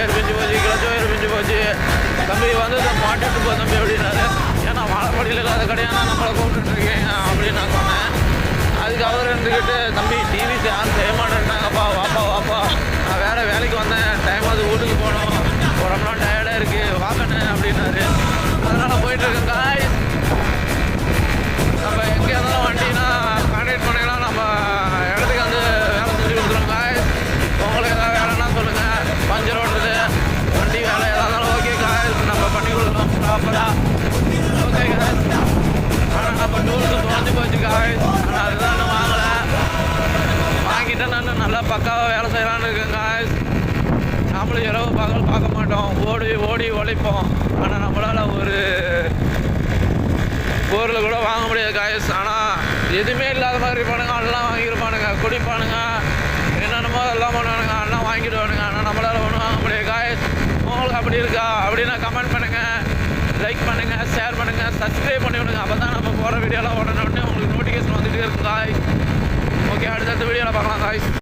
Wire பிஞ்சு போச்சு, clutch wire பிஞ்சு போச்சு, தம்பி வந்து இதை மாட்டிட்டு போ தம்பி அப்படின்னாரு. ஏன்னா வாழப்படியில் இல்லாத கடையானா நம்மளை கூப்பிட்டுருக்கீங்க அப்படின்னு நான் சொன்னேன். அதுக்கு அவர் இருந்துக்கிட்டு தம்பி டிவி யாரும் செய்ய மாட்டேன்னாங்கப்பா, வாப்பா வாப்பா, நான் வேறு வேலைக்கு வந்தேன், டைம் அது வீட்டுக்கு போகணும், ரொம்ப நாள் டயர்டாக இருக்குது வாக்கண்ணே அப்படின்னாரு. அதனால் போயிட்டுருக்கேன் காய். நம்ம எங்கே இருந்தாலும் வண்டினா கான்டாக்ட் பண்ணிக்கலாம், நம்ம இடத்துக்கு வந்து வேலை செஞ்சு கொடுத்துருவோம் காய். உங்களுக்கு ஏதாவது வேலைன்னா சொல்லுங்கள், பஞ்சர் ஓட்டுறது வண்டி வேலை எதாக இருந்தாலும் ஓகே காய், நம்ம பண்ணி கொடுக்குறோம் ப்ராப்பராக. ஓகே காய். ஆனால் நம்ம டூல்ஸு தொலைஞ்சி போச்சு காய். ஆனால் அதுதான் நான் வாங்கலை, வாங்கிட்டேன் நான் நல்லா பக்காவாக வேலை செய்யலான்னு இருக்கேன் காய். நம்மளும் இரவு பகல் பார்க்க மாட்டோம், ஓடி ஓடி உழைப்போம். ஆனால் நம்மளால் ஒரு பொருள் கூட வாங்க முடியாது காய்ஸ். ஆனால் எதுவுமே இல்லாத மாதிரி இருப்பானுங்க, எல்லாம் வாங்கியிருப்பானுங்க, குடிப்பானுங்க, என்னென்னமோ எல்லாம் பண்ணுவானுங்க, எல்லாம் வாங்கிடுவானுங்க. ஆனால் நம்மளால் ஒன்றும் வாங்க முடியாது காய்ஸ். உங்களுக்கு அப்படி இருக்கா அப்படின்னா கமெண்ட் பண்ணுங்கள், லைக் பண்ணுங்கள், ஷேர் பண்ணுங்கள், சப்ஸ்கிரைப் பண்ணி விடுங்க. அப்போ தான் நம்ம போகிற வீடியோலாம் உடனே உங்களுக்கு நோட்டிஃபிகேஷன் வந்துகிட்டே இருக்கும் காய்ஸ். ஓகே, அடுத்தடுத்த வீடியோவில் பார்க்கலாம் காய்ஸ்.